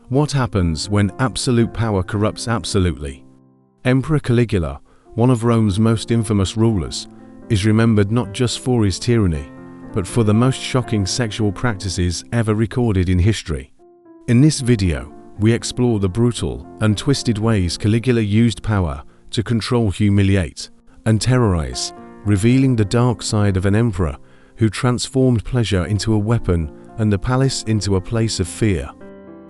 What happens when absolute power corrupts absolutely? Emperor Caligula, one of Rome's most infamous rulers, is remembered not just for his tyranny, but for the most shocking sexual practices ever recorded in history. In this video, we explore the brutal and twisted ways Caligula used power to control, humiliate, and terrorize, revealing the dark side of an emperor who transformed pleasure into a weapon and the palace into a place of fear.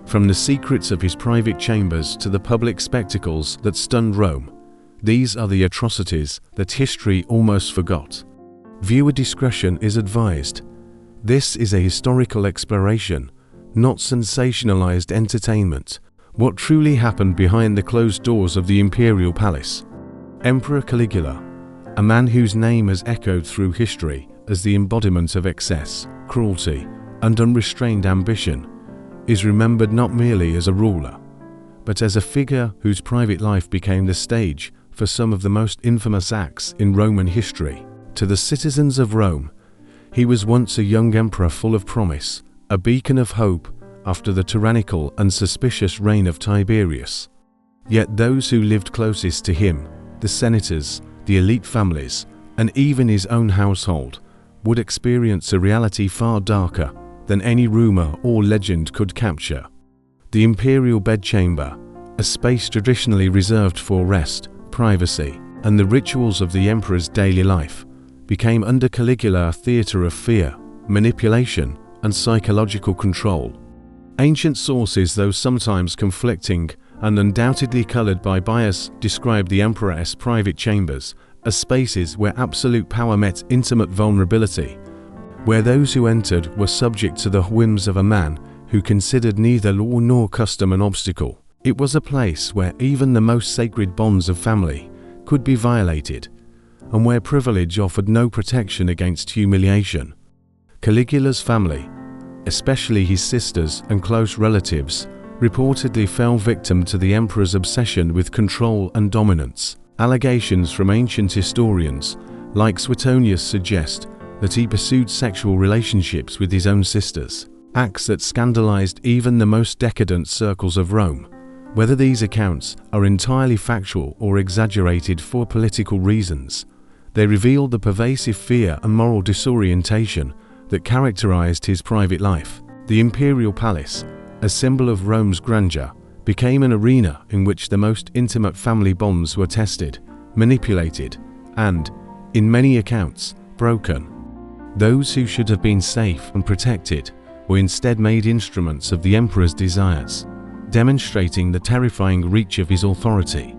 From the secrets of his private chambers to the public spectacles that stunned Rome, these are the atrocities that history almost forgot. Viewer discretion is advised. This is a historical exploration, not sensationalized entertainment. What truly happened behind the closed doors of the Imperial Palace? Emperor Caligula, a man whose name has echoed through history as the embodiment of excess, cruelty, and unrestrained ambition, is remembered not merely as a ruler, but as a figure whose private life became the stage for some of the most infamous acts in Roman history. To the citizens of Rome, he was once a young emperor full of promise, a beacon of hope after the tyrannical and suspicious reign of Tiberius. Yet those who lived closest to him, the senators, the elite families, and even his own household, would experience a reality far darker than any rumor or legend could capture. The imperial bedchamber, a space traditionally reserved for rest, privacy, and the rituals of the emperor's daily life, became under Caligula a theater of fear, manipulation, and psychological control. Ancient sources, though sometimes conflicting and undoubtedly colored by bias, describe the emperor's private chambers as spaces where absolute power met intimate vulnerability, where those who entered were subject to the whims of a man who considered neither law nor custom an obstacle. It was a place where even the most sacred bonds of family could be violated, and where privilege offered no protection against humiliation. Caligula's family, especially his sisters and close relatives, reportedly fell victim to the emperor's obsession with control and dominance. Allegations from ancient historians, like Suetonius, suggest that he pursued sexual relationships with his own sisters, acts that scandalized even the most decadent circles of Rome. Whether these accounts are entirely factual or exaggerated for political reasons, they reveal the pervasive fear and moral disorientation that characterized his private life. The Imperial Palace, a symbol of Rome's grandeur, became an arena in which the most intimate family bonds were tested, manipulated, and, in many accounts, broken. Those who should have been safe and protected were instead made instruments of the emperor's desires, demonstrating the terrifying reach of his authority.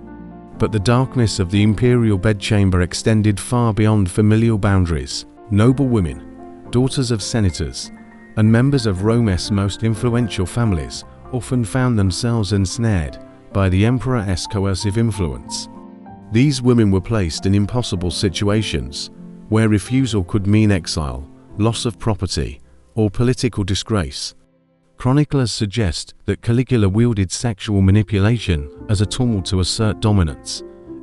But the darkness of the imperial bedchamber extended far beyond familial boundaries. Noble women, daughters of senators, and members of Rome's most influential families often found themselves ensnared by the emperor's coercive influence. These women were placed in impossible situations where refusal could mean exile, loss of property, or political disgrace. Chroniclers suggest that Caligula wielded sexual manipulation as a tool to assert dominance,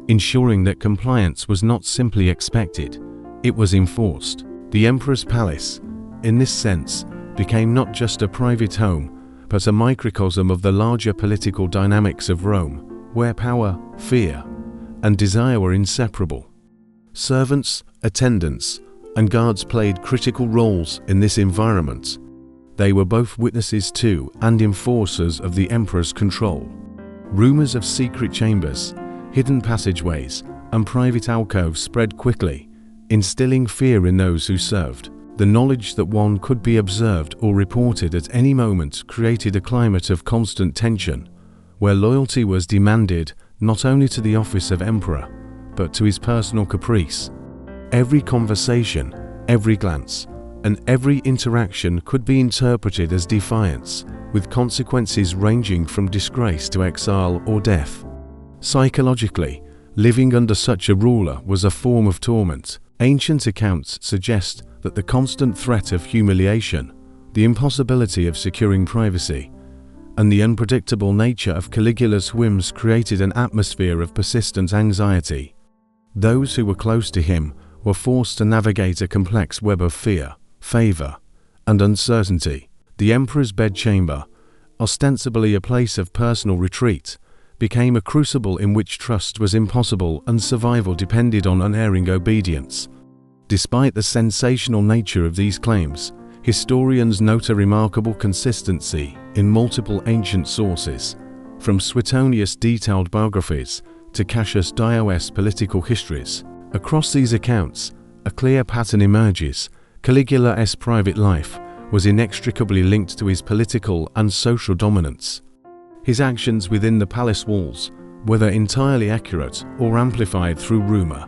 ensuring that compliance was not simply expected, it was enforced. The emperor's palace, in this sense, became not just a private home, but a microcosm of the larger political dynamics of Rome, where power, fear, and desire were inseparable. Servants, attendants, and guards played critical roles in this environment. They were both witnesses to and enforcers of the emperor's control. Rumors of secret chambers, hidden passageways, and private alcoves spread quickly, instilling fear in those who served. The knowledge that one could be observed or reported at any moment created a climate of constant tension, where loyalty was demanded not only to the office of emperor, but to his personal caprice. Every conversation, every glance, and every interaction could be interpreted as defiance, with consequences ranging from disgrace to exile or death. Psychologically, living under such a ruler was a form of torment. Ancient accounts suggest that the constant threat of humiliation, the impossibility of securing privacy, and the unpredictable nature of Caligula's whims created an atmosphere of persistent anxiety. Those who were close to him were forced to navigate a complex web of fear, favor, and uncertainty. The emperor's bedchamber, ostensibly a place of personal retreat, became a crucible in which trust was impossible and survival depended on unerring obedience. Despite the sensational nature of these claims, historians note a remarkable consistency in multiple ancient sources, from Suetonius' detailed biographies to Cassius Dio's political histories. Across these accounts, a clear pattern emerges. Caligula's private life was inextricably linked to his political and social dominance. His actions within the palace walls, whether entirely accurate or amplified through rumor,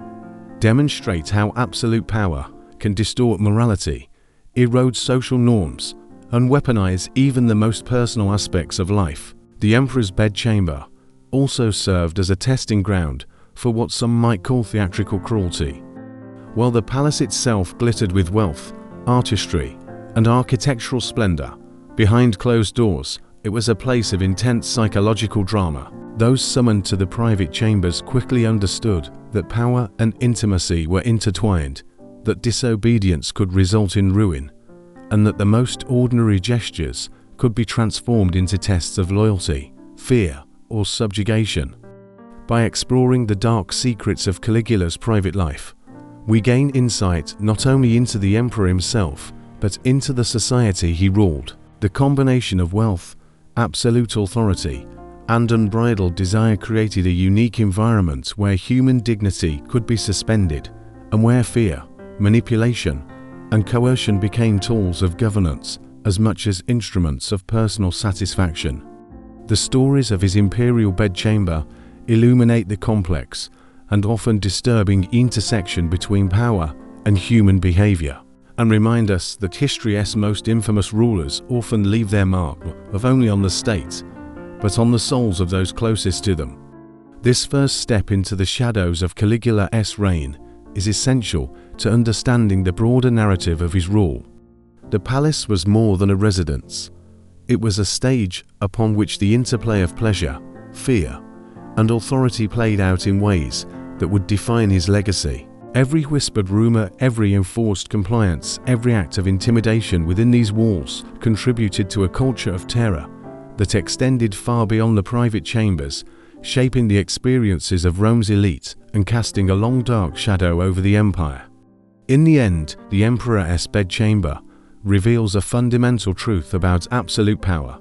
demonstrate how absolute power can distort morality, erode social norms, and weaponize even the most personal aspects of life. The emperor's bedchamber also served as a testing ground for what some might call theatrical cruelty. While the palace itself glittered with wealth, artistry, and architectural splendor, behind closed doors, it was a place of intense psychological drama. Those summoned to the private chambers quickly understood that power and intimacy were intertwined, that disobedience could result in ruin, and that the most ordinary gestures could be transformed into tests of loyalty, fear, or subjugation. By exploring the dark secrets of Caligula's private life, we gain insight not only into the emperor himself, but into the society he ruled. The combination of wealth, absolute authority, and unbridled desire created a unique environment where human dignity could be suspended, and where fear, manipulation, and coercion became tools of governance as much as instruments of personal satisfaction. The stories of his imperial bedchamber illuminate the complex and often disturbing intersection between power and human behavior, and remind us that history's most infamous rulers often leave their mark not only on the state, but on the souls of those closest to them. This first step into the shadows of Caligula's reign is essential to understanding the broader narrative of his rule. The palace was more than a residence. It was a stage upon which the interplay of pleasure, fear, and authority played out in ways that would define his legacy. Every whispered rumor, every enforced compliance, every act of intimidation within these walls contributed to a culture of terror that extended far beyond the private chambers, shaping the experiences of Rome's elite and casting a long dark shadow over the empire. In the end, the emperor's bedchamber reveals a fundamental truth about absolute power.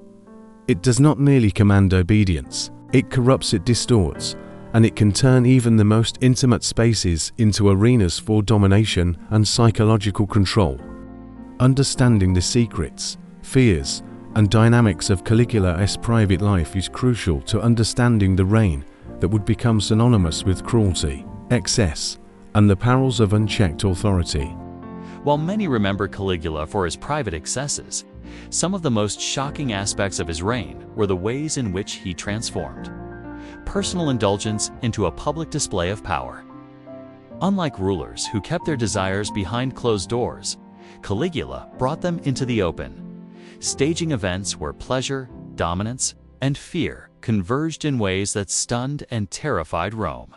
It does not merely command obedience, it corrupts, it distorts, and it can turn even the most intimate spaces into arenas for domination and psychological control. Understanding the secrets, fears, and dynamics of Caligula's private life is crucial to understanding the reign that would become synonymous with cruelty, excess, and the perils of unchecked authority. While many remember Caligula for his private excesses, some of the most shocking aspects of his reign were the ways in which he transformed personal indulgence into a public display of power. Unlike rulers who kept their desires behind closed doors, Caligula brought them into the open, staging events where pleasure, dominance, and fear converged in ways that stunned and terrified Rome.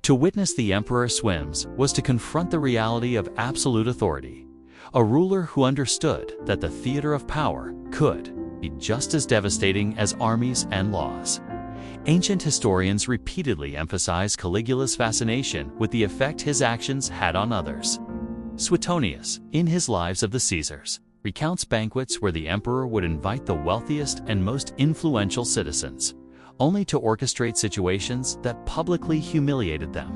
To witness the emperor's whims was to confront the reality of absolute authority, a ruler who understood that the theater of power could be just as devastating as armies and laws. Ancient historians repeatedly emphasize Caligula's fascination with the effect his actions had on others. Suetonius, in his Lives of the Caesars, recounts banquets where the emperor would invite the wealthiest and most influential citizens, only to orchestrate situations that publicly humiliated them.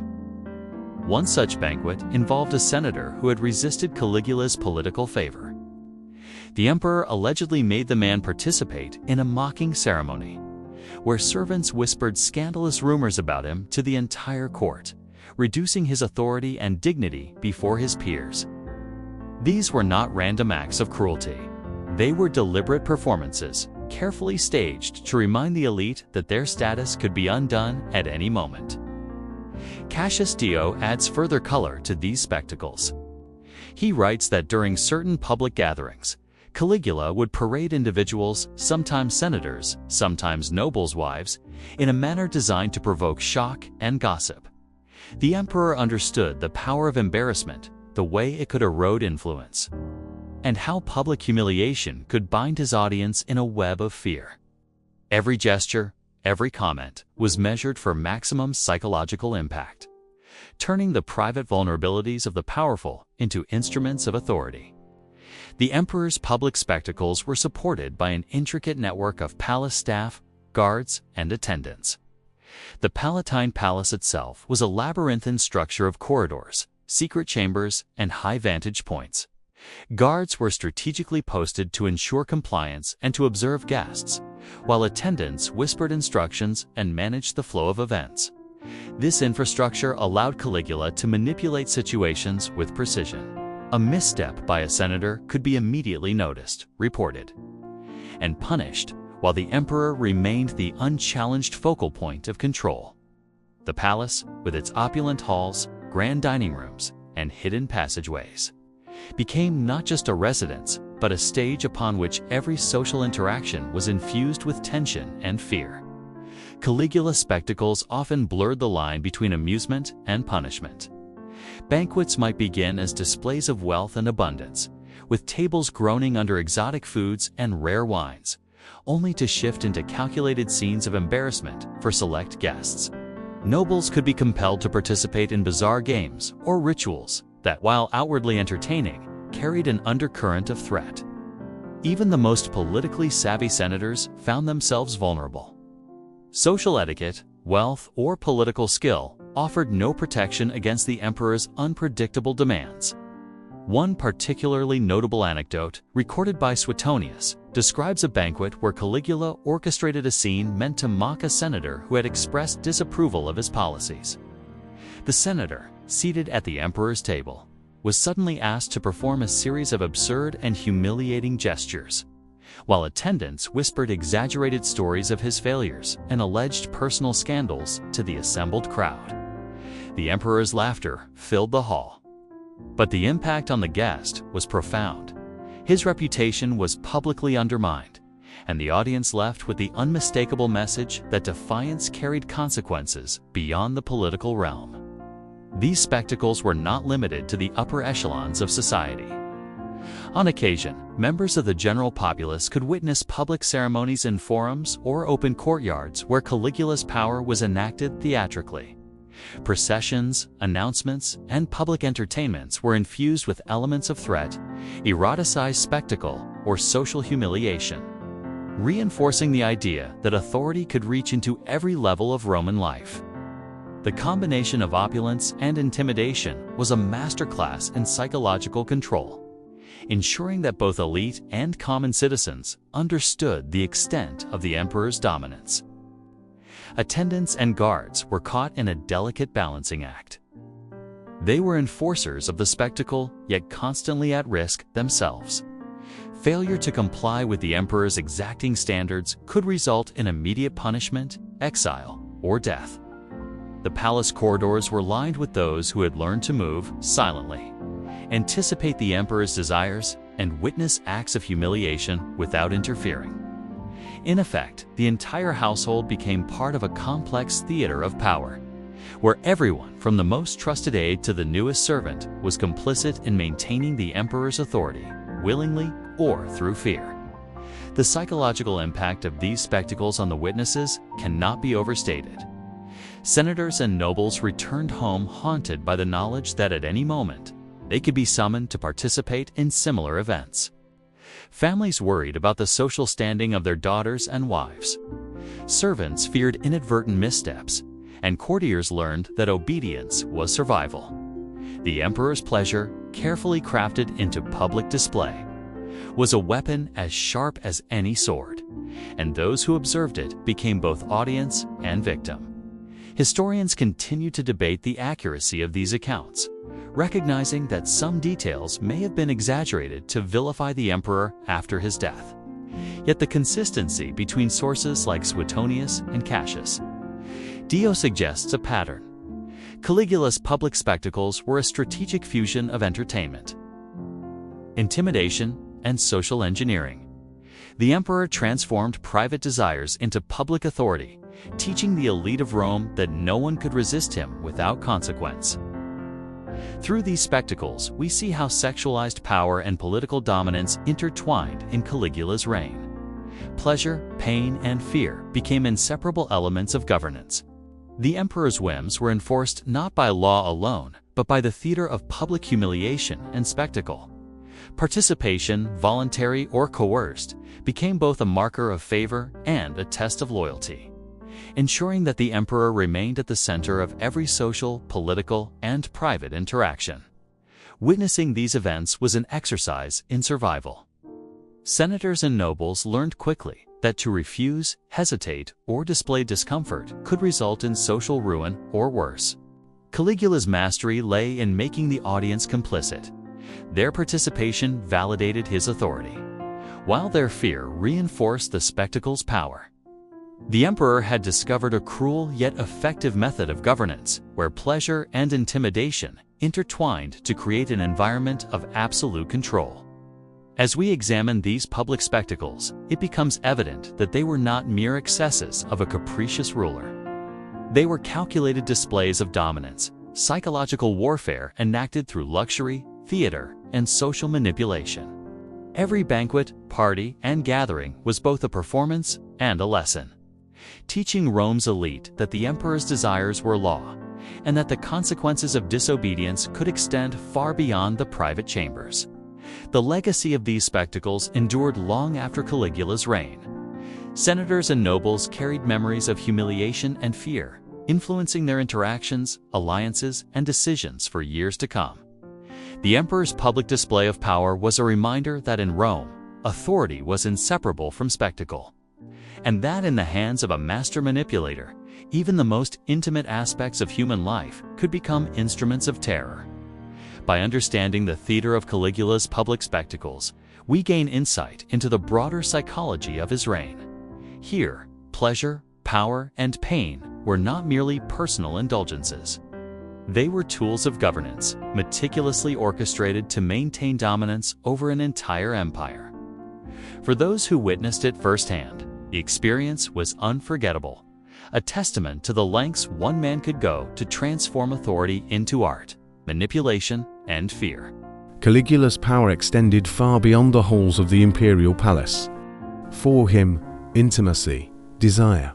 One such banquet involved a senator who had resisted Caligula's political favor. The emperor allegedly made the man participate in a mocking ceremony, where servants whispered scandalous rumors about him to the entire court, reducing his authority and dignity before his peers. These were not random acts of cruelty. They were deliberate performances, carefully staged to remind the elite that their status could be undone at any moment. Cassius Dio adds further color to these spectacles. He writes that during certain public gatherings, Caligula would parade individuals, sometimes senators, sometimes nobles' wives, in a manner designed to provoke shock and gossip. The emperor understood the power of embarrassment, the way it could erode influence. and how public humiliation could bind his audience in a web of fear. Every gesture, every comment was measured for maximum psychological impact, turning the private vulnerabilities of the powerful into instruments of authority. The emperor's public spectacles were supported by an intricate network of palace staff, guards, and attendants. The Palatine Palace itself was a labyrinthine structure of corridors, secret chambers, and high vantage points. Guards were strategically posted to ensure compliance and to observe guests, while attendants whispered instructions and managed the flow of events. This infrastructure allowed Caligula to manipulate situations with precision. A misstep by a senator could be immediately noticed, reported, and punished, while the emperor remained the unchallenged focal point of control. The palace, with its opulent halls, grand dining rooms, and hidden passageways, became not just a residence, but a stage upon which every social interaction was infused with tension and fear. Caligula's spectacles often blurred the line between amusement and punishment. Banquets might begin as displays of wealth and abundance, with tables groaning under exotic foods and rare wines, only to shift into calculated scenes of embarrassment for select guests. Nobles could be compelled to participate in bizarre games or rituals that, while outwardly entertaining, carried an undercurrent of threat. Even the most politically savvy senators found themselves vulnerable. Social etiquette, wealth, or political skill offered no protection against the emperor's unpredictable demands. One particularly notable anecdote, recorded by Suetonius, describes a banquet where Caligula orchestrated a scene meant to mock a senator who had expressed disapproval of his policies. The senator, seated at the emperor's table, was suddenly asked to perform a series of absurd and humiliating gestures, while attendants whispered exaggerated stories of his failures and alleged personal scandals to the assembled crowd. The emperor's laughter filled the hall, but the impact on the guest was profound. His reputation was publicly undermined, and the audience left with the unmistakable message that defiance carried consequences beyond the political realm. These spectacles were not limited to the upper echelons of society. On occasion, members of the general populace could witness public ceremonies in forums or open courtyards where Caligula's power was enacted theatrically. Processions, announcements, and public entertainments were infused with elements of threat, eroticized spectacle, or social humiliation, reinforcing the idea that authority could reach into every level of Roman life. The combination of opulence and intimidation was a masterclass in psychological control, ensuring that both elite and common citizens understood the extent of the emperor's dominance. Attendants and guards were caught in a delicate balancing act. They were enforcers of the spectacle, yet constantly at risk themselves. Failure to comply with the emperor's exacting standards could result in immediate punishment, exile, or death. The palace corridors were lined with those who had learned to move silently, anticipate the emperor's desires, and witness acts of humiliation without interfering. In effect, the entire household became part of a complex theater of power, where everyone, from the most trusted aide to the newest servant, was complicit in maintaining the emperor's authority, willingly or through fear. The psychological impact of these spectacles on the witnesses cannot be overstated. Senators and nobles returned home haunted by the knowledge that at any moment, they could be summoned to participate in similar events. Families worried about the social standing of their daughters and wives. Servants feared inadvertent missteps, and courtiers learned that obedience was survival. The emperor's pleasure, carefully crafted into public display, was a weapon as sharp as any sword, and those who observed it became both audience and victim. Historians continue to debate the accuracy of these accounts, recognizing that some details may have been exaggerated to vilify the emperor after his death. Yet the consistency between sources like Suetonius and Cassius Dio suggests a pattern. Caligula's public spectacles were a strategic fusion of entertainment, intimidation, and social engineering. The emperor transformed private desires into public authority, teaching the elite of Rome that no one could resist him without consequence. Through these spectacles, we see how sexualized power and political dominance intertwined in Caligula's reign. Pleasure, pain, and fear became inseparable elements of governance. The emperor's whims were enforced not by law alone, but by the theater of public humiliation and spectacle. Participation, voluntary or coerced, became both a marker of favor and a test of loyalty, ensuring that the emperor remained at the center of every social, political, and private interaction. Witnessing these events was an exercise in survival. Senators and nobles learned quickly that to refuse, hesitate, or display discomfort could result in social ruin or worse. Caligula's mastery lay in making the audience complicit. Their participation validated his authority, while their fear reinforced the spectacle's power. The emperor had discovered a cruel yet effective method of governance, where pleasure and intimidation intertwined to create an environment of absolute control. As we examine these public spectacles, it becomes evident that they were not mere excesses of a capricious ruler. They were calculated displays of dominance, psychological warfare enacted through luxury, theater, and social manipulation. Every banquet, party, and gathering was both a performance and a lesson, teaching Rome's elite that the emperor's desires were law, and that the consequences of disobedience could extend far beyond the private chambers. The legacy of these spectacles endured long after Caligula's reign. Senators and nobles carried memories of humiliation and fear, influencing their interactions, alliances, and decisions for years to come. The emperor's public display of power was a reminder that in Rome, authority was inseparable from spectacle, and that in the hands of a master manipulator, even the most intimate aspects of human life could become instruments of terror. By understanding the theater of Caligula's public spectacles, we gain insight into the broader psychology of his reign. Here, pleasure, power, and pain were not merely personal indulgences. They were tools of governance, meticulously orchestrated to maintain dominance over an entire empire. For those who witnessed it firsthand, the experience was unforgettable, a testament to the lengths one man could go to transform authority into art, manipulation, and fear. Caligula's power extended far beyond the halls of the imperial palace. For him, intimacy, desire,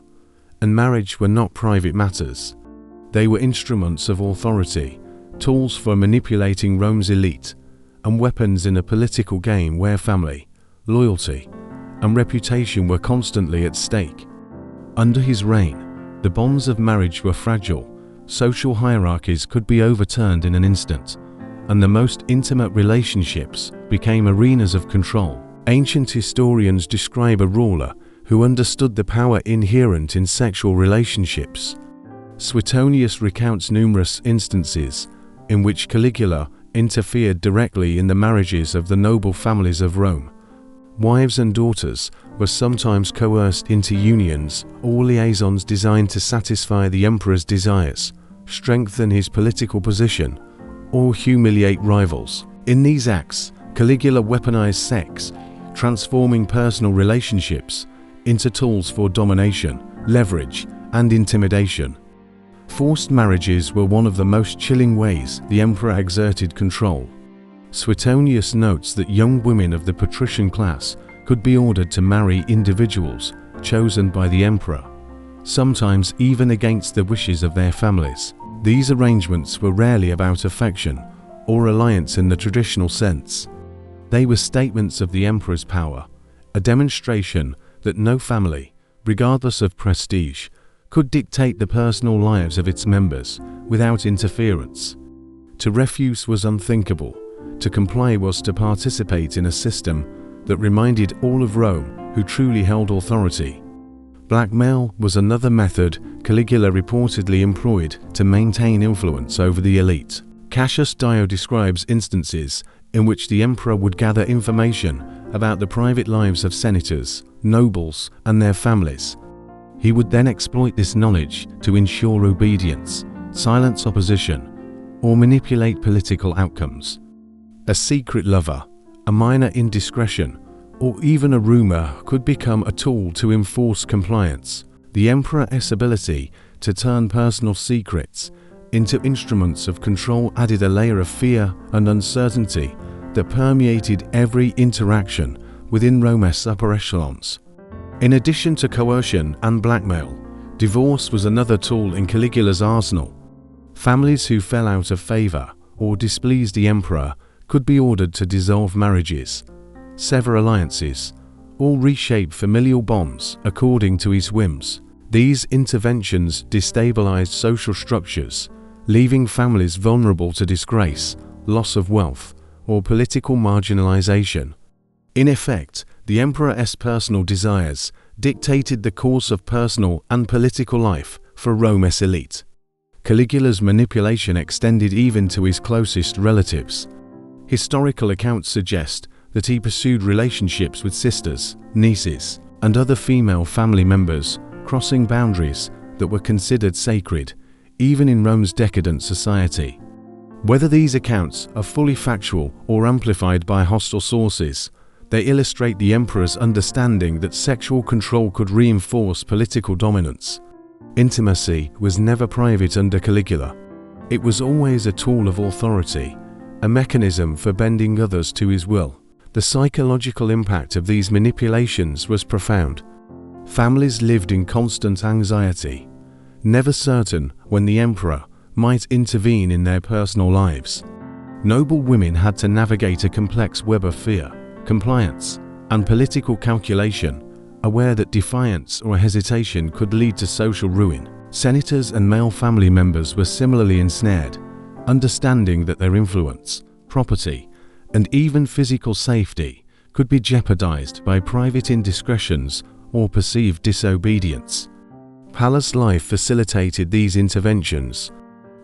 and marriage were not private matters. They were instruments of authority, tools for manipulating Rome's elite, and weapons in a political game where family, loyalty, and reputation were constantly at stake. Under his reign, the bonds of marriage were fragile, social hierarchies could be overturned in an instant, and the most intimate relationships became arenas of control. Ancient historians describe a ruler who understood the power inherent in sexual relationships. Suetonius recounts numerous instances in which Caligula interfered directly in the marriages of the noble families of Rome. Wives and daughters were sometimes coerced into unions or liaisons designed to satisfy the emperor's desires, strengthen his political position, or humiliate rivals. In these acts, Caligula weaponized sex, transforming personal relationships into tools for domination, leverage, and intimidation. Forced marriages were one of the most chilling ways the emperor exerted control. Suetonius notes that young women of the patrician class could be ordered to marry individuals chosen by the emperor, sometimes even against the wishes of their families. These arrangements were rarely about affection or alliance in the traditional sense. They were statements of the emperor's power, a demonstration that no family, regardless of prestige, could dictate the personal lives of its members without interference. To refuse was unthinkable. To comply was to participate in a system that reminded all of Rome who truly held authority. Blackmail was another method Caligula reportedly employed to maintain influence over the elite. Cassius Dio describes instances in which the emperor would gather information about the private lives of senators, nobles, and their families. He would then exploit this knowledge to ensure obedience, silence opposition, or manipulate political outcomes. A secret lover, a minor indiscretion, or even a rumor could become a tool to enforce compliance. The emperor's ability to turn personal secrets into instruments of control added a layer of fear and uncertainty that permeated every interaction within Rome's upper echelons. In addition to coercion and blackmail, divorce was another tool in Caligula's arsenal. Families who fell out of favor or displeased the emperor could be ordered to dissolve marriages, sever alliances, or reshape familial bonds according to his whims. These interventions destabilized social structures, leaving families vulnerable to disgrace, loss of wealth, or political marginalization. In effect, the emperor's personal desires dictated the course of personal and political life for Rome's elite. Caligula's manipulation extended even to his closest relatives. Historical accounts suggest that he pursued relationships with sisters, nieces, and other female family members, crossing boundaries that were considered sacred, even in Rome's decadent society. Whether these accounts are fully factual or amplified by hostile sources, they illustrate the emperor's understanding that sexual control could reinforce political dominance. Intimacy was never private under Caligula. It was always a tool of authority, a mechanism for bending others to his will. The psychological impact of these manipulations was profound. Families lived in constant anxiety, never certain when the emperor might intervene in their personal lives. Noble women had to navigate a complex web of fear, compliance, and political calculation, aware that defiance or hesitation could lead to social ruin. Senators and male family members were similarly ensnared, understanding that their influence, property, and even physical safety could be jeopardized by private indiscretions or perceived disobedience. Palace life facilitated these interventions.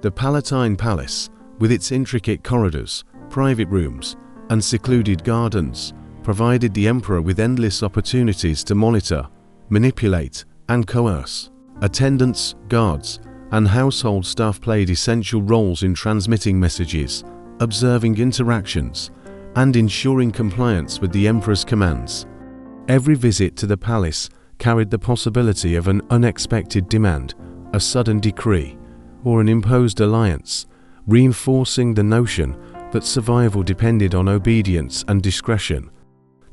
The Palatine Palace, with its intricate corridors, private rooms, and secluded gardens, provided the emperor with endless opportunities to monitor, manipulate, and coerce. Attendants, guards, and household staff played essential roles in transmitting messages, observing interactions, and ensuring compliance with the emperor's commands. Every visit to the palace carried the possibility of an unexpected demand, a sudden decree, or an imposed alliance, reinforcing the notion that survival depended on obedience and discretion.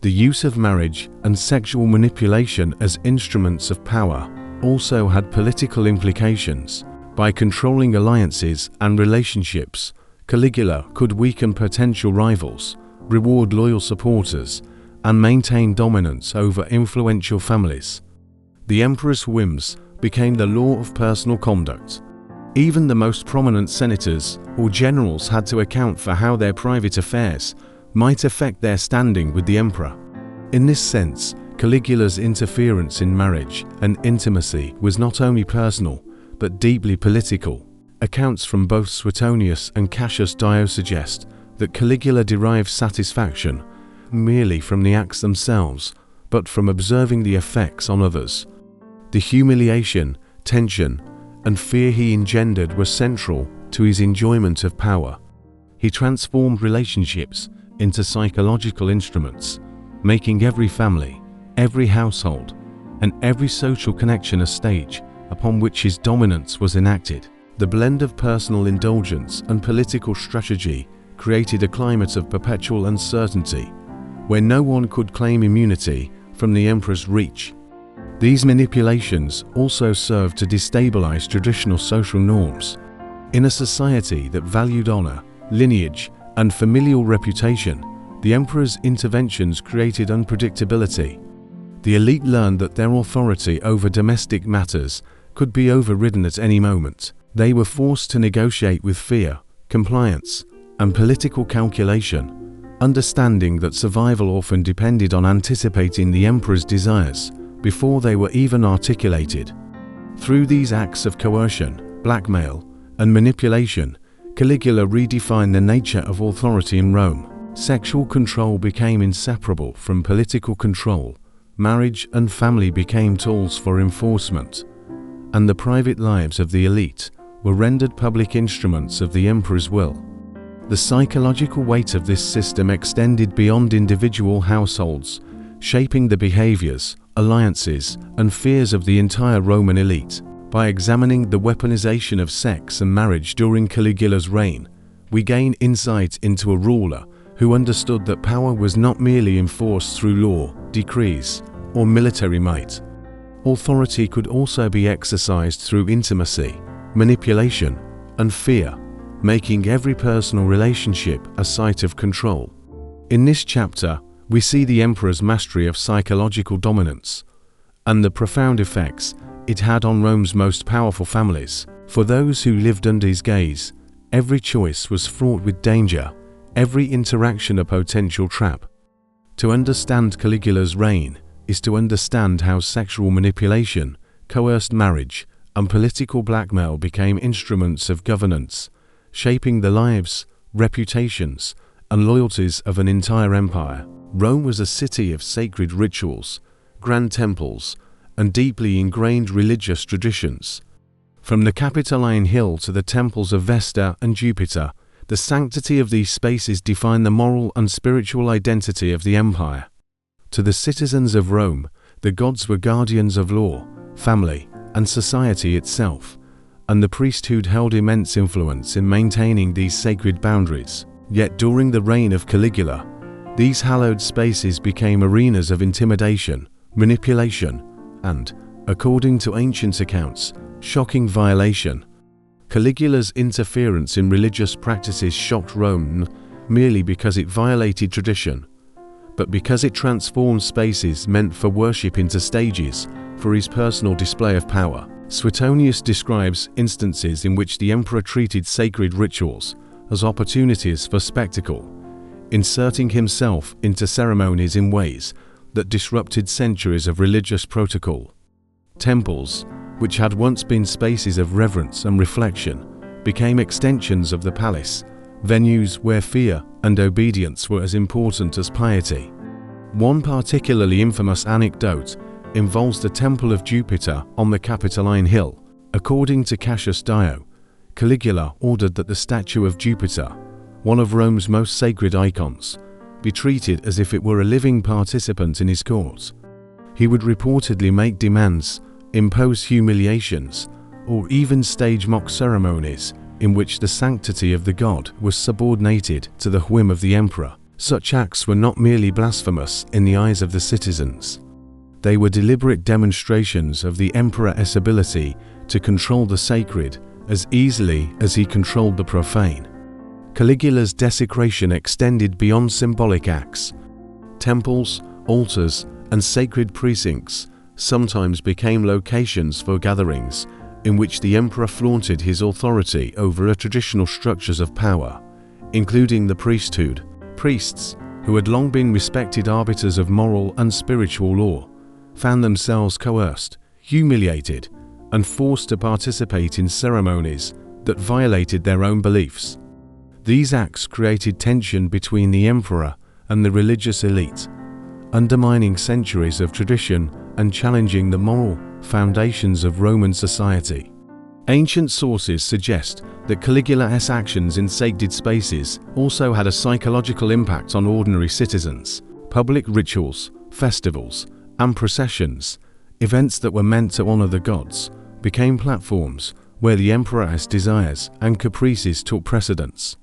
The use of marriage and sexual manipulation as instruments of power also had political implications. By controlling alliances and relationships, Caligula could weaken potential rivals, reward loyal supporters, and maintain dominance over influential families. The emperor's whims became the law of personal conduct. Even the most prominent senators or generals had to account for how their private affairs might affect their standing with the emperor. In this sense, Caligula's interference in marriage and intimacy was not only personal, but deeply political. Accounts from both Suetonius and Cassius Dio suggest that Caligula derived satisfaction merely from the acts themselves, but from observing the effects on others. The humiliation, tension, and fear he engendered were central to his enjoyment of power. He transformed relationships into psychological instruments, making every family, every household, and every social connection a stage upon which his dominance was enacted. The blend of personal indulgence and political strategy created a climate of perpetual uncertainty, where no one could claim immunity from the emperor's reach. These manipulations also served to destabilize traditional social norms. In a society that valued honor, lineage, and familial reputation, the emperor's interventions created unpredictability. The elite learned that their authority over domestic matters could be overridden at any moment. They were forced to negotiate with fear, compliance, and political calculation, understanding that survival often depended on anticipating the emperor's desires before they were even articulated. Through these acts of coercion, blackmail, and manipulation, Caligula redefined the nature of authority in Rome. Sexual control became inseparable from political control, marriage and family became tools for enforcement, and the private lives of the elite were rendered public instruments of the emperor's will. The psychological weight of this system extended beyond individual households, shaping the behaviors, alliances, and fears of the entire Roman elite. By examining the weaponization of sex and marriage during Caligula's reign, we gain insight into a ruler who understood that power was not merely enforced through law, decrees, or military might. Authority could also be exercised through intimacy, manipulation, and fear, making every personal relationship a site of control. In this chapter, we see the emperor's mastery of psychological dominance and the profound effects it had on Rome's most powerful families. For those who lived under his gaze, every choice was fraught with danger, every interaction a potential trap. To understand Caligula's reign is to understand how sexual manipulation, coerced marriage, and political blackmail became instruments of governance, shaping the lives, reputations, and loyalties of an entire empire. Rome was a city of sacred rituals, grand temples, and deeply ingrained religious traditions. From the Capitoline Hill to the temples of Vesta and Jupiter, the sanctity of these spaces defined the moral and spiritual identity of the empire. To the citizens of Rome, the gods were guardians of law, family, and society itself, and the priesthood held immense influence in maintaining these sacred boundaries. Yet during the reign of Caligula, these hallowed spaces became arenas of intimidation, manipulation, and, according to ancient accounts, shocking violation. Caligula's interference in religious practices shocked Rome not merely because it violated tradition, but because it transformed spaces meant for worship into stages for his personal display of power. Suetonius describes instances in which the emperor treated sacred rituals as opportunities for spectacle, inserting himself into ceremonies in ways that disrupted centuries of religious protocol. Temples, which had once been spaces of reverence and reflection, became extensions of the palace, venues where fear and obedience were as important as piety. One particularly infamous anecdote involves the Temple of Jupiter on the Capitoline Hill. According to Cassius Dio, Caligula ordered that the statue of Jupiter, one of Rome's most sacred icons, be treated as if it were a living participant in his court. He would reportedly make demands, impose humiliations, or even stage mock ceremonies in which the sanctity of the god was subordinated to the whim of the emperor. Such acts were not merely blasphemous in the eyes of the citizens. They were deliberate demonstrations of the emperor's ability to control the sacred as easily as he controlled the profane. Caligula's desecration extended beyond symbolic acts. Temples, altars, and sacred precincts sometimes became locations for gatherings in which the emperor flaunted his authority over traditional structures of power, including the priesthood. Priests, who had long been respected arbiters of moral and spiritual law, found themselves coerced, humiliated, and forced to participate in ceremonies that violated their own beliefs. These acts created tension between the emperor and the religious elite, undermining centuries of tradition and challenging the moral foundations of Roman society. Ancient sources suggest that Caligula's actions in sacred spaces also had a psychological impact on ordinary citizens. Public rituals, festivals, and processions, events that were meant to honor the gods, became platforms where the emperor's desires and caprices took precedence.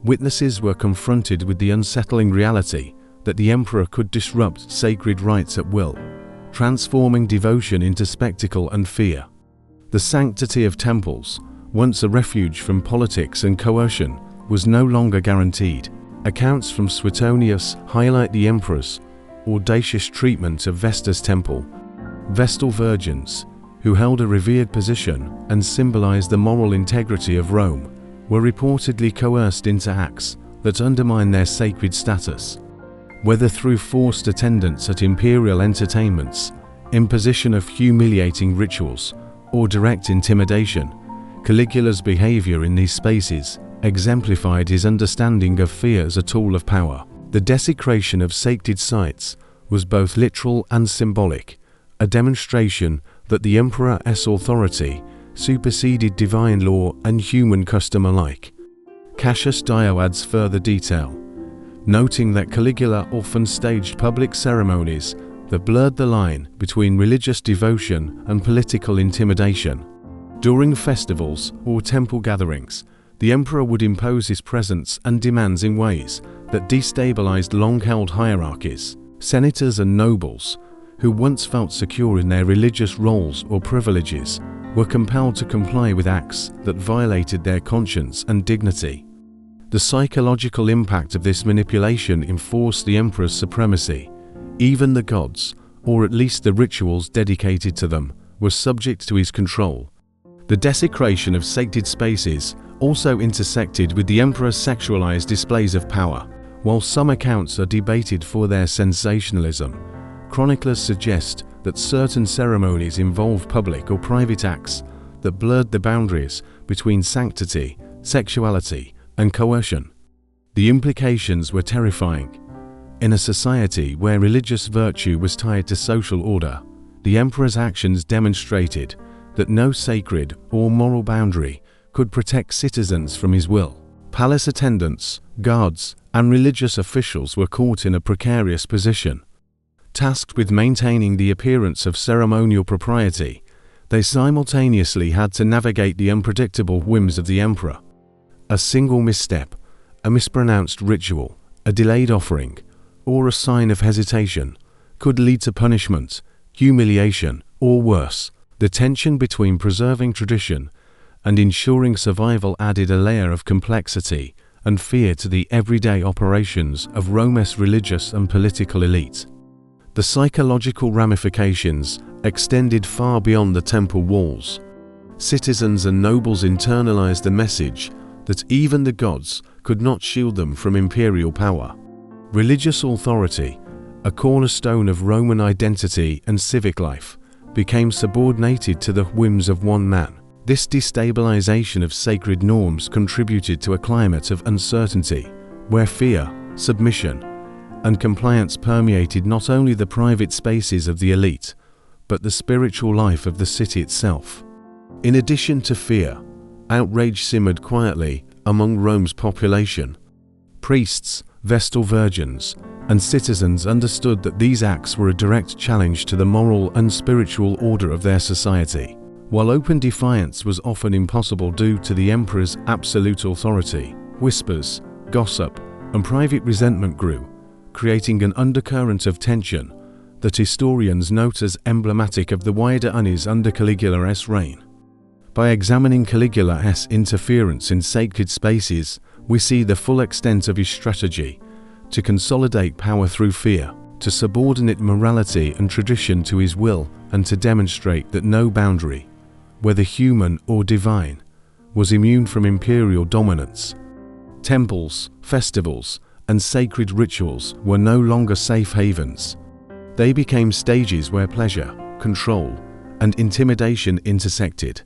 Witnesses were confronted with the unsettling reality that the emperor could disrupt sacred rites at will, transforming devotion into spectacle and fear. The sanctity of temples, once a refuge from politics and coercion, was no longer guaranteed. Accounts from Suetonius highlight the emperor's audacious treatment of Vesta's temple. Vestal virgins, who held a revered position and symbolized the moral integrity of Rome, were reportedly coerced into acts that undermined their sacred status. Whether through forced attendance at imperial entertainments, imposition of humiliating rituals, or direct intimidation, Caligula's behavior in these spaces exemplified his understanding of fear as a tool of power. The desecration of sacred sites was both literal and symbolic, a demonstration that the emperor's authority superseded divine law and human custom alike. Cassius Dio adds further detail, noting that Caligula often staged public ceremonies that blurred the line between religious devotion and political intimidation. During festivals or temple gatherings, the emperor would impose his presence and demands in ways that destabilized long-held hierarchies. Senators and nobles, who once felt secure in their religious roles or privileges, were compelled to comply with acts that violated their conscience and dignity. The psychological impact of this manipulation enforced the emperor's supremacy. Even the gods, or at least the rituals dedicated to them, were subject to his control. The desecration of sacred spaces also intersected with the emperor's sexualized displays of power. While some accounts are debated for their sensationalism, chroniclers suggest that certain ceremonies involve public or private acts that blurred the boundaries between sanctity, sexuality, and coercion. The implications were terrifying. In a society where religious virtue was tied to social order, the emperor's actions demonstrated that no sacred or moral boundary could protect citizens from his will. Palace attendants, guards, and religious officials were caught in a precarious position. Tasked with maintaining the appearance of ceremonial propriety, they simultaneously had to navigate the unpredictable whims of the emperor. A single misstep, a mispronounced ritual, a delayed offering, or a sign of hesitation could lead to punishment, humiliation, or worse. The tension between preserving tradition and ensuring survival added a layer of complexity and fear to the everyday operations of Rome's religious and political elite. The psychological ramifications extended far beyond the temple walls. Citizens and nobles internalized the message that even the gods could not shield them from imperial power. Religious authority, a cornerstone of Roman identity and civic life, became subordinated to the whims of one man. This destabilization of sacred norms contributed to a climate of uncertainty, where fear, submission, and compliance permeated not only the private spaces of the elite, but the spiritual life of the city itself. In addition to fear, outrage simmered quietly among Rome's population. Priests, Vestal virgins, and citizens understood that these acts were a direct challenge to the moral and spiritual order of their society. While open defiance was often impossible due to the emperor's absolute authority, whispers, gossip, and private resentment grew, creating an undercurrent of tension that historians note as emblematic of the wider unease under Caligula's reign. By examining Caligula's interference in sacred spaces, we see the full extent of his strategy to consolidate power through fear, to subordinate morality and tradition to his will, and to demonstrate that no boundary, whether human or divine, was immune from imperial dominance. Temples, festivals, and sacred rituals were no longer safe havens. They became stages where pleasure, control, and intimidation intersected,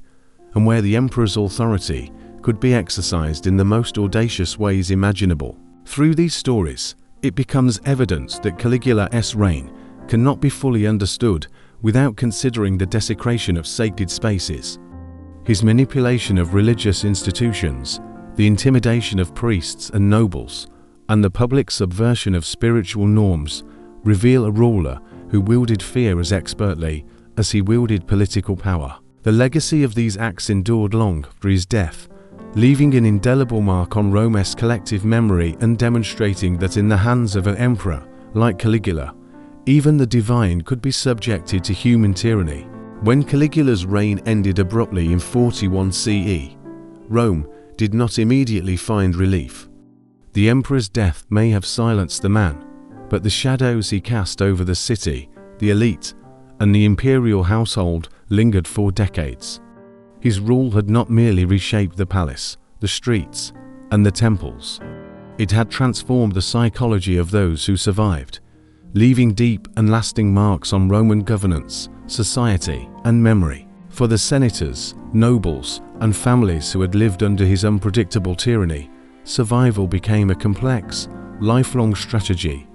and where the emperor's authority could be exercised in the most audacious ways imaginable. Through these stories, it becomes evident that Caligula's reign cannot be fully understood without considering the desecration of sacred spaces. His manipulation of religious institutions, the intimidation of priests and nobles, and the public subversion of spiritual norms reveal a ruler who wielded fear as expertly as he wielded political power. The legacy of these acts endured long after his death, leaving an indelible mark on Rome's collective memory and demonstrating that in the hands of an emperor like Caligula, even the divine could be subjected to human tyranny. When Caligula's reign ended abruptly in 41 CE, Rome did not immediately find relief. The emperor's death may have silenced the man, but the shadows he cast over the city, the elite, and the imperial household lingered for decades. His rule had not merely reshaped the palace, the streets, and the temples. It had transformed the psychology of those who survived, leaving deep and lasting marks on Roman governance, society, and memory. For the senators, nobles, and families who had lived under his unpredictable tyranny, survival became a complex, lifelong strategy.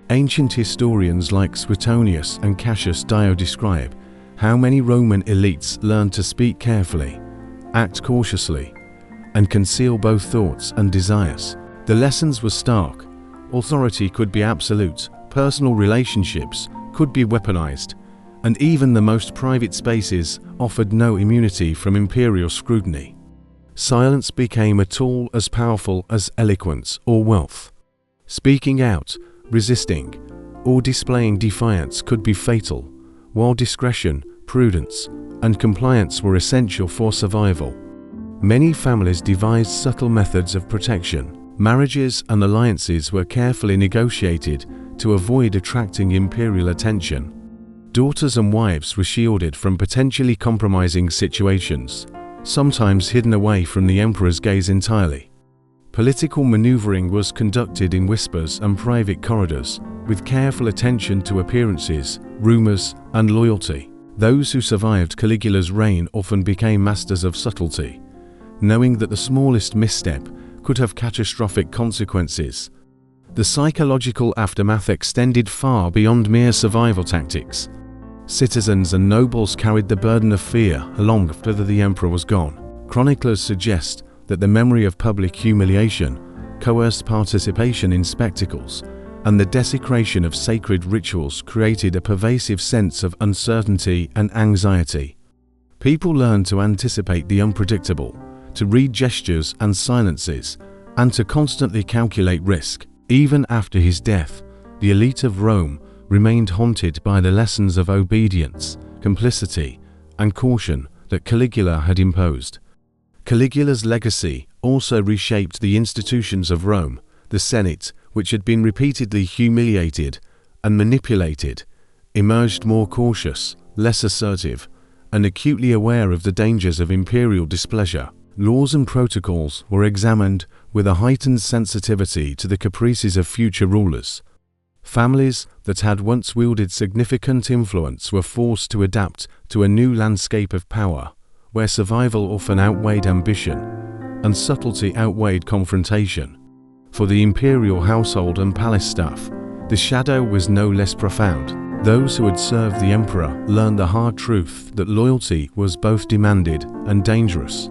Ancient historians like Suetonius and Cassius Dio describe how many Roman elites learned to speak carefully, act cautiously, and conceal both thoughts and desires. The lessons were stark. Authority could be absolute, personal relationships could be weaponized, and even the most private spaces offered no immunity from imperial scrutiny. Silence became a tool as powerful as eloquence or wealth. Speaking out, resisting, or displaying defiance could be fatal, while discretion, prudence, and compliance were essential for survival. Many families devised subtle methods of protection. Marriages and alliances were carefully negotiated to avoid attracting imperial attention. Daughters and wives were shielded from potentially compromising situations, sometimes hidden away from the emperor's gaze entirely. Political maneuvering was conducted in whispers and private corridors, with careful attention to appearances, rumors, and loyalty. Those who survived Caligula's reign often became masters of subtlety, knowing that the smallest misstep could have catastrophic consequences. The psychological aftermath extended far beyond mere survival tactics. Citizens and nobles carried the burden of fear long after the emperor was gone. Chroniclers suggest that the memory of public humiliation, coerced participation in spectacles, and the desecration of sacred rituals created a pervasive sense of uncertainty and anxiety. People learned to anticipate the unpredictable, to read gestures and silences, and to constantly calculate risk. Even after his death, the elite of Rome remained haunted by the lessons of obedience, complicity, and caution that Caligula had imposed. Caligula's legacy also reshaped the institutions of Rome. The Senate, which had been repeatedly humiliated and manipulated, emerged more cautious, less assertive, and acutely aware of the dangers of imperial displeasure. Laws and protocols were examined with a heightened sensitivity to the caprices of future rulers. Families that had once wielded significant influence were forced to adapt to a new landscape of power, where survival often outweighed ambition, and subtlety outweighed confrontation. For the imperial household and palace staff, the shadow was no less profound. Those who had served the emperor learned the hard truth that loyalty was both demanded and dangerous.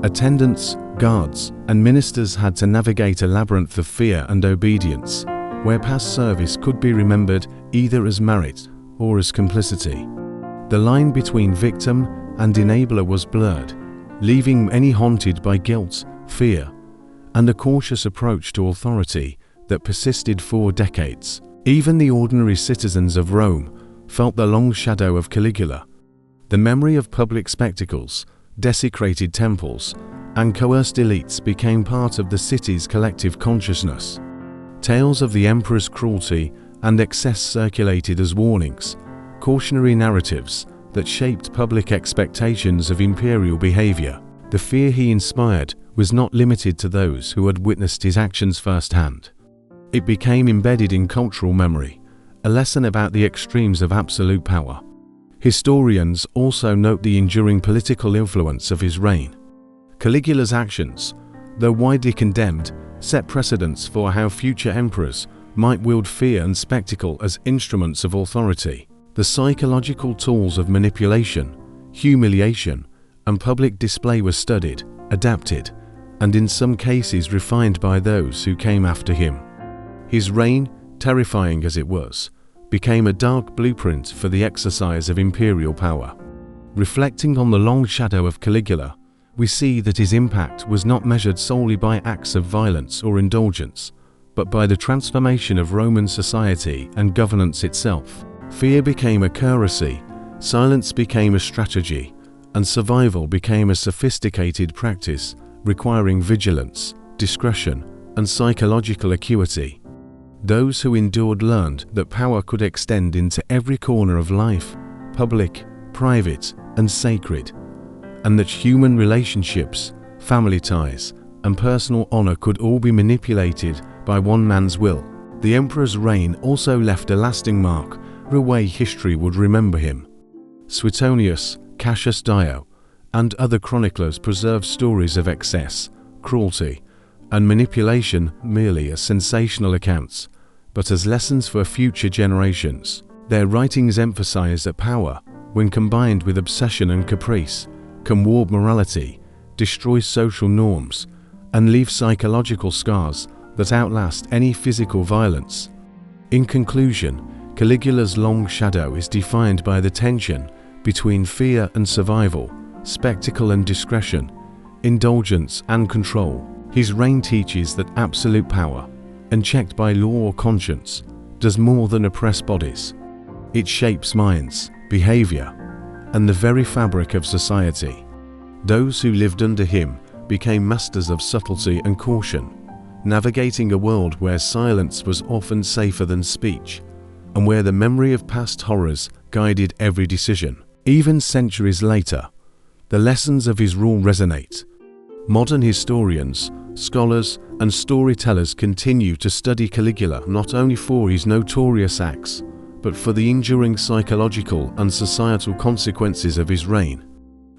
Attendants, guards, and ministers had to navigate a labyrinth of fear and obedience, where past service could be remembered either as merit or as complicity. The line between victim and enabler was blurred, leaving many haunted by guilt, fear, and a cautious approach to authority that persisted for decades. Even the ordinary citizens of Rome felt the long shadow of Caligula. The memory of public spectacles, desecrated temples, and coerced elites became part of the city's collective consciousness. Tales of the emperor's cruelty and excess circulated as warnings, cautionary narratives that shaped public expectations of imperial behavior. The fear he inspired was not limited to those who had witnessed his actions firsthand. It became embedded in cultural memory, a lesson about the extremes of absolute power. Historians also note the enduring political influence of his reign. Caligula's actions, though widely condemned, set precedents for how future emperors might wield fear and spectacle as instruments of authority. The psychological tools of manipulation, humiliation, and public display were studied, adapted, and in some cases refined by those who came after him. His reign, terrifying as it was, became a dark blueprint for the exercise of imperial power. Reflecting on the long shadow of Caligula, we see that his impact was not measured solely by acts of violence or indulgence, but by the transformation of Roman society and governance itself. Fear became a currency, silence became a strategy, and survival became a sophisticated practice requiring vigilance, discretion, and psychological acuity. Those who endured learned that power could extend into every corner of life, public, private, and sacred, and that human relationships, family ties, and personal honor could all be manipulated by one man's will. The emperor's reign also left a lasting mark, the way history would remember him. Suetonius, Cassius Dio, and other chroniclers preserve stories of excess, cruelty, and manipulation merely as sensational accounts, but as lessons for future generations. Their writings emphasize that power, when combined with obsession and caprice, can warp morality, destroy social norms, and leave psychological scars that outlast any physical violence. In conclusion, Caligula's long shadow is defined by the tension between fear and survival, spectacle and discretion, indulgence and control. His reign teaches that absolute power, unchecked by law or conscience, does more than oppress bodies. It shapes minds, behavior, and the very fabric of society. Those who lived under him became masters of subtlety and caution, navigating a world where silence was often safer than speech, and where the memory of past horrors guided every decision. Even centuries later, the lessons of his rule resonate. Modern historians, scholars, and storytellers continue to study Caligula not only for his notorious acts, but for the enduring psychological and societal consequences of his reign.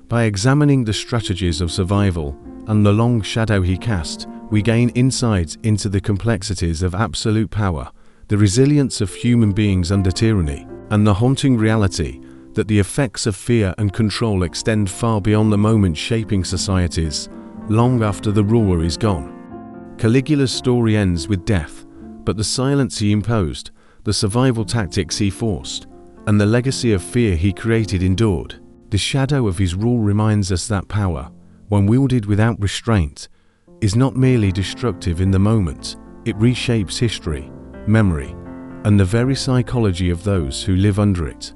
By examining the strategies of survival and the long shadow he cast, we gain insight into the complexities of absolute power, the resilience of human beings under tyranny, and the haunting reality that the effects of fear and control extend far beyond the moment, shaping societies long after the ruler is gone. Caligula's story ends with death, but the silence he imposed, the survival tactics he forced, and the legacy of fear he created endured. The shadow of his rule reminds us that power, when wielded without restraint, is not merely destructive in the moment, it reshapes history, memory, and the very psychology of those who live under it.